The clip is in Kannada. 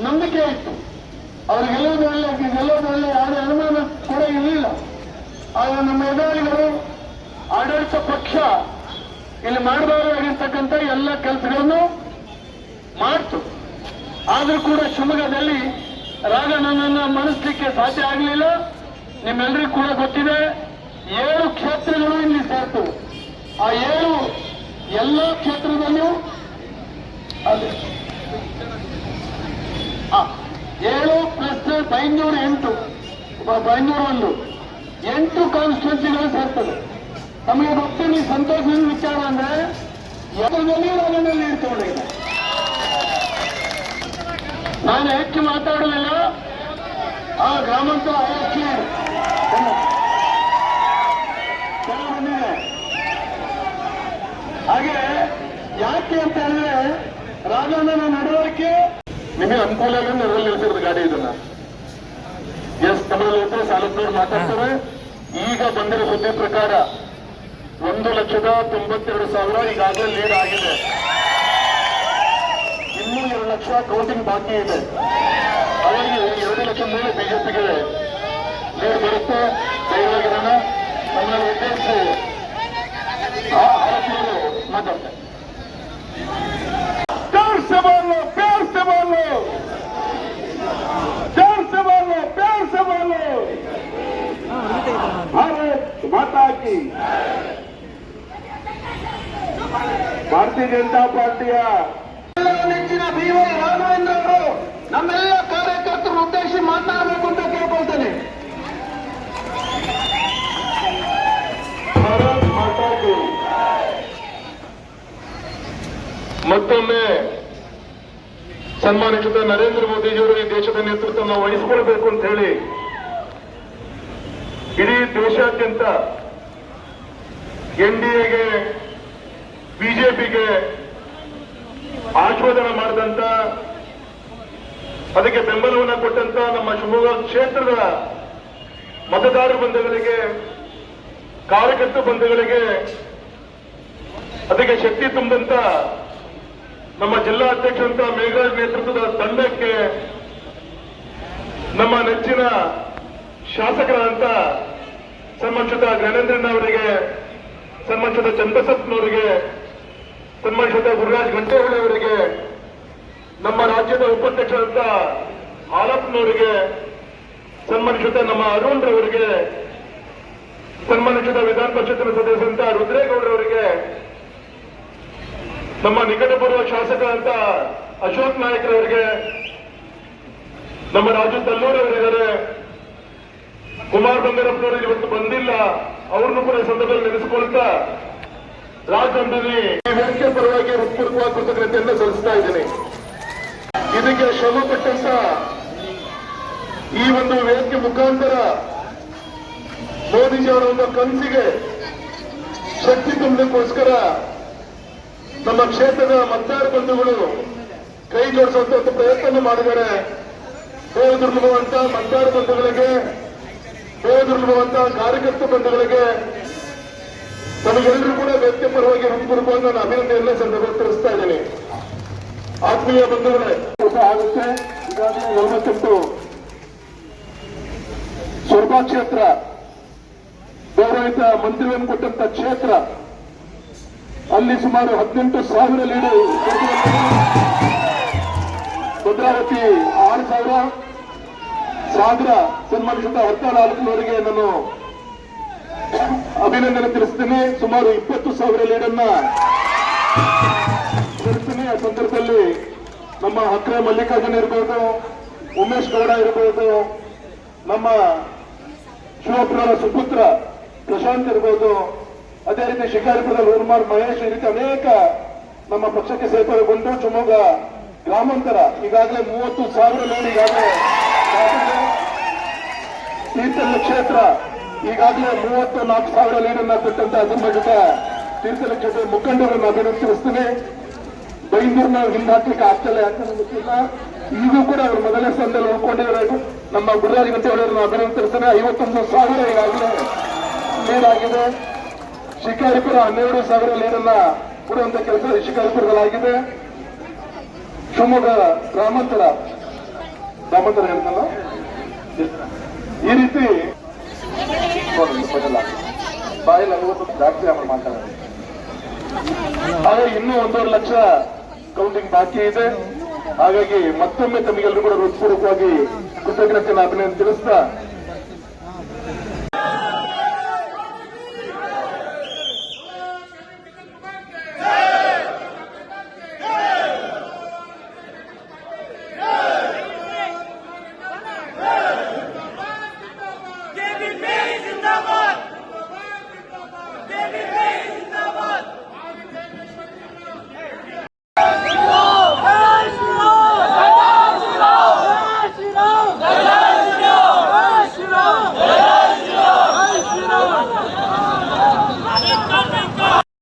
ನಂಬಿಕೆ ಇತ್ತು. ಅವರಿಗೆಲ್ಲೋದ್ರಲ್ಲಿ ಯಾವುದೇ ಅನುಮಾನ ಕೂಡ ಇರಲಿಲ್ಲ. ಆಗ ನಮ್ಮ ಎದುರಾಳಿಗಳು ಆಡಳಿತ ಪಕ್ಷ ಇಲ್ಲಿ ಮಾಡಬಾರದಾಗಿರ್ತಕ್ಕಂಥ ಎಲ್ಲ ಕೆಲಸಗಳನ್ನು ಮಾಡ್ತು. ಆದರೂ ಕೂಡ ಶಿವಮೊಗ್ಗದಲ್ಲಿ ರಾಘಣ್ಣನನ್ನು ಮಣಿಸಲಿಕ್ಕೆ ಸಾಧ್ಯ ಆಗಲಿಲ್ಲ. ನಿಮ್ಮೆಲ್ಲರಿಗೂ ಕೂಡ ಗೊತ್ತಿದೆ, 7 ಕ್ಷೇತ್ರಗಳು ಇಲ್ಲಿ ಸೇರ್ತು. ಆ 7 ಎಲ್ಲ ಕ್ಷೇತ್ರದಲ್ಲೂ 7 ಪ್ಲಸ್ ಬೈಂದೂರು 8 ಕಾನ್ಸ್ಟಿಟ್ಯೂನ್ಸಿಗಳು ಸೇರ್ತದೆ. ನಮಗೆ ಗೊತ್ತಿಲ್ಲ ಸಂತೋಷದ ವಿಚಾರ ಅಂದ್ರೆ ಎಲ್ಲದಲ್ಲಿ ರಾಘಣ್ಣಲ್ಲಿ ಇಟ್ಕೊಂಡಿದೆ. ನಾನು ಹೆಚ್ಚು ಮಾತಾಡಲಿಲ್ಲ. ಆ ಗ್ರಾಮಾಂತರ ಆಯೋಗಕ್ಕೆ ಬಂದಿದೆ. ಹಾಗೆ ಯಾಕೆ ಅಂತ ಹೇಳಿದ್ರೆ ರಾಘಣ್ಣನ ನಡವಳಿಕೆ ನಿಮಗೆ ಅನುಕೂಲ ಆಗಿ ನೆರವಲ್ಲಿ ನಿಲ್ಸಿರೋದು ಗಾಡಿ. ಇದನ್ನ ಎಸ್ ತಮ್ಮಲ್ಲಿ ಹೋದ್ರೆ ಸಾಲದವ್ರು ಮಾತಾಡ್ತಾರೆ. ಈಗ ಬಂದಿರೋ ಸುದ್ದಿ ಪ್ರಕಾರ 1,92,000 ಈಗಾಗಲೇ ಲೀಡ್ ಆಗಿದೆ. ಇನ್ನೂ 2 ಲಕ್ಷ ಕೌಂಟಿಂಗ್ ಬಾಕಿ ಇದೆ. ಅವರಿಗೆ 2 ಲಕ್ಷ ಮೇಲೆ ಬಿಜೆಪಿಗೆ ಲೀಡ್ ಬರುತ್ತೆ. ಧೈರ್ಯವಾಗಿರೋಣ. ನಮ್ಮನ್ನು ಉದ್ದೇಶಿಸಿ ಆರೋಪಿಗಳು ಮಾತಾಡ್ತಾರೆ. ಭಾರತೀಯ ಜನತಾ ಪಾರ್ಟಿಯ ನೆಚ್ಚಿನ BY ರಾಘವೇಂದ್ರ ಅವರು ನಮ್ಮೆಲ್ಲ ಕಾರ್ಯಕರ್ತರು ಉದ್ದೇಶಿಸಿ ಮಾತನಾಡಬೇಕು ಅಂತ ಕೇಳ್ಕೊಳ್ತೇನೆ. ಭಾರತ್ ಮಾತಾ ಕಿ. ಮತ್ತೊಮ್ಮೆ ಸನ್ಮಾನಿತ ನರೇಂದ್ರ ಮೋದಿಜಿಯವರು ಈ ದೇಶದ ನೇತೃತ್ವವನ್ನು ವಹಿಸಿಕೊಳ್ಬೇಕು ಅಂತ ಹೇಳಿ ಇಡೀ ದೇಶಾದ್ಯಂತ NDAಗೆ ಬಿಜೆಪಿಗೆ ಆಶೀರ್ವಾದನ ಮಾಡಿದಂತ, ಅದಕ್ಕೆ ಬೆಂಬಲವನ್ನು ಕೊಟ್ಟಂತ ನಮ್ಮ ಶಿವಮೊಗ್ಗ ಕ್ಷೇತ್ರದ ಮತದಾರ ಬಂಧುಗಳಿಗೆ, ಕಾರ್ಯಕರ್ತ ಬಂಧುಗಳಿಗೆ, ಅದಕ್ಕೆ ಶಕ್ತಿ ತುಂಬಿದಂತ ನಮ್ಮ ಜಿಲ್ಲಾ ಅಧ್ಯಕ್ಷರಂತ ಮೇಘರಾಜ್ ನೇತೃತ್ವದ ತಂಡಕ್ಕೆ, ನಮ್ಮ ನೆಚ್ಚಿನ ಶಾಸಕರಾದಂತ ಸನ್ಮಾನಿತ ಜ್ಞಾನೇಂದ್ರನ್ ಅವರಿಗೆ, ಸನ್ಮಾನಿತ ಚನ್ನಬಸಪ್ಪನವರಿಗೆ, ಸನ್ಮಾನಿತ ಗುರುರಾಜ್ ಗಂಟೇಹಳ್ಳಿ ಅವರಿಗೆ, ನಮ್ಮ ರಾಜ್ಯದ ಉಪಾಧ್ಯಕ್ಷರಾದಂತ ಹಾಲಪ್ಪನವರಿಗೆ, ಸನ್ಮಾನಿತ ನಮ್ಮ ಅರುಣ್ ರವರಿಗೆ, ಸನ್ಮಾನಿತ ವಿಧಾನ ಪರಿಷತ್ತಿನ ಸದಸ್ಯರಂತ ರುದ್ರೇಗೌಡರವರಿಗೆ, ನಮ್ಮ ನಿಕಟಪೂರ್ವ ಶಾಸಕರಂತ ಅಶೋಕ್ ನಾಯ್ಕರವರಿಗೆ, ನಮ್ಮ ರಾಜು ತಲ್ಲೂರವರಿದ್ದಾರೆ, ಕುಮಾರ್ ಬಂಗಾರಪ್ಪನವರು ಇವತ್ತು ಬಂದಿಲ್ಲ, ಅವ್ರನ್ನು ಕೂಡ ಸಂದರ್ಭದಲ್ಲಿ ನೆನೆಸಿಕೊಳ್ತಾ ರಾಜಧಾನಿ ವೇದಿಕೆ ಪರವಾಗಿ ಹೃತ್ಪೂರ್ವಕವಾದ ಕೃತಜ್ಞತೆಯನ್ನು ಸಲ್ಲಿಸ್ತಾ ಇದ್ದೀನಿ. ಇದಕ್ಕೆ ಶ್ರಮ ಪಟ್ಟಂತ ಈ ಒಂದು ವೇದಿಕೆ ಮುಖಾಂತರ ಮೋದಿಜಿಯವರ ಒಂದು ಕನಸಿಗೆ ಶಕ್ತಿ ತುಂಬಲಿಕ್ಕೋಸ್ಕರ ನಮ್ಮ ಕ್ಷೇತ್ರದ ಮತದಾರ ಬಂಧುಗಳು ಕೈ ಜೋಡಿಸುವಂತ ಪ್ರಯತ್ನ ಮಾಡಿದ್ದಾರೆ. ದುರ್ಲಭವಂತ ಮತದಾರ ಬಂಧುಗಳಿಗೆ, ದುರ್ಲಭವಂತ ಕಾರ್ಯಕರ್ತ ಬಂಧುಗಳಿಗೆ ತಮಗೆಲ್ಲರೂ ಕೂಡ ವ್ಯಕ್ತಿ ಪರವಾಗಿ ಹೃತ್ಪೂರ್ವಕವಾಗಿ ನಾನು ಅಭಿನಂದನೆಯನ್ನ ಸಂದರ್ಭದಲ್ಲಿ ತಿಳಿಸ್ತಾ ಇದ್ದೇನೆ. ಆತ್ಮೀಯ ಬಂಧುಗಳೇ, ಆಗುತ್ತೆ ಈಗಾಗಲೇ 48 ಸೊರಬ ಕ್ಷೇತ್ರ ಗೌರವಿತ ಮಂತ್ರಿಗಳನ್ನು ಕೊಟ್ಟಂತ ಕ್ಷೇತ್ರ, ಅಲ್ಲಿ ಸುಮಾರು 18,000 ಲೀಡು, ಭದ್ರಾವತಿ 6,000, ಸಾಗರ ಸನ್ಮಾನಿಸಿದ ಹರ್ತಾಳ ಆಲೂಕನವರಿಗೆ ನಾನು ಅಭಿನಂದನೆ ತಿಳಿಸ್ತೀನಿ. ಸುಮಾರು 20,000 ಲೀಡನ್ನ ತಿಳಿಸ್ತೀನಿ. ಆ ಸಂದರ್ಭದಲ್ಲಿ ನಮ್ಮ ಹಕ್ರೆ ಮಲ್ಲಿಕಾರ್ಜುನ್ ಇರ್ಬೋದು, ಉಮೇಶ್ ಗೌಡ ಇರ್ಬೋದು, ನಮ್ಮ ಶಿವಪುರದ ಸುಪುತ್ರ ಪ್ರಶಾಂತ್ ಇರ್ಬೋದು, ಅದೇ ರೀತಿ ಶಿಕಾರಿಪುರದ ಹೂರ್ಮಾರ್ ಮಹೇಶ್, ಈ ರೀತಿ ಅನೇಕ ನಮ್ಮ ಪಕ್ಷಕ್ಕೆ ಸೇರ್ಪಡೆಗೊಂಡು ಶಿವಮೊಗ್ಗ ಗ್ರಾಮಾಂತರ ಈಗಾಗಲೇ 30,000 ಲೀಡ್ ಈಗಾಗಲೇ ತೀರ್ಥಹಳ್ಳಿ ಕ್ಷೇತ್ರ ಈಗಾಗಲೇ 34,000 ಲೀಡನ್ನ ಕೊಟ್ಟಂತ ಅಸಂಘಟಿತ ತೀರ್ಥಹಳ್ಳಿ ಕ್ಷೇತ್ರದ ಮುಖಂಡರನ್ನು ಅಭಿನಂದಿಸ್ತೀನಿ. ಬೈಂದೂರ್ನ ಹಿಂದಾಕ್ಲಿಕ್ಕೆ ಆಗ್ತಲ್ಲ, ಯಾಕಂದ್ರೆ ಗೊತ್ತಿಲ್ಲ. ಈಗೂ ಕೂಡ ಅವರು ಮೊದಲನೇ ಸ್ಥಾನದಲ್ಲಿ ಉಳ್ಕೊಂಡಿದ್ದಾರೆ. ನಮ್ಮ ಗುರುರಾಜ್ ಗಂಟೆಯವರನ್ನು ಅಭಿನಂದಿಸ್ತಾನೆ. 51,000 ಈಗಾಗಲೇ ಲೀಡ್ ಆಗಿದೆ. ಶಿಕಾರಿಪುರ 12,000 ಲೀಡನ್ನ ಕೊಡುವಂತ ಕೆಲಸ ಶಿಕಾರಿಪುರದಲ್ಲಾಗಿದೆ. ಶಿವಮೊಗ್ಗ ಗ್ರಾಮಾಂತರ ಹೇಳ್ತಲ್ಲ, ಈ ರೀತಿ ಬಾಯಲ್ಲಿ 50 ಜಾಸ್ತಿ ಅವರು ಮಾತಾಡೋದು. ಹಾಗೆ ಇನ್ನೂ 1.5 ಲಕ್ಷ ಕೌಂಟಿಂಗ್ ಬಾಕಿ ಇದೆ. ಹಾಗಾಗಿ ಮತ್ತೊಮ್ಮೆ ತಮಗೆಲ್ಲರೂ ಕೂಡ ಹೃತ್ಪೂರ್ವಕವಾಗಿ ಕೃತಜ್ಞತೆಯನ್ನು ಅಭಿನಂದನೆ ತಿಳಿಸ್ತಾ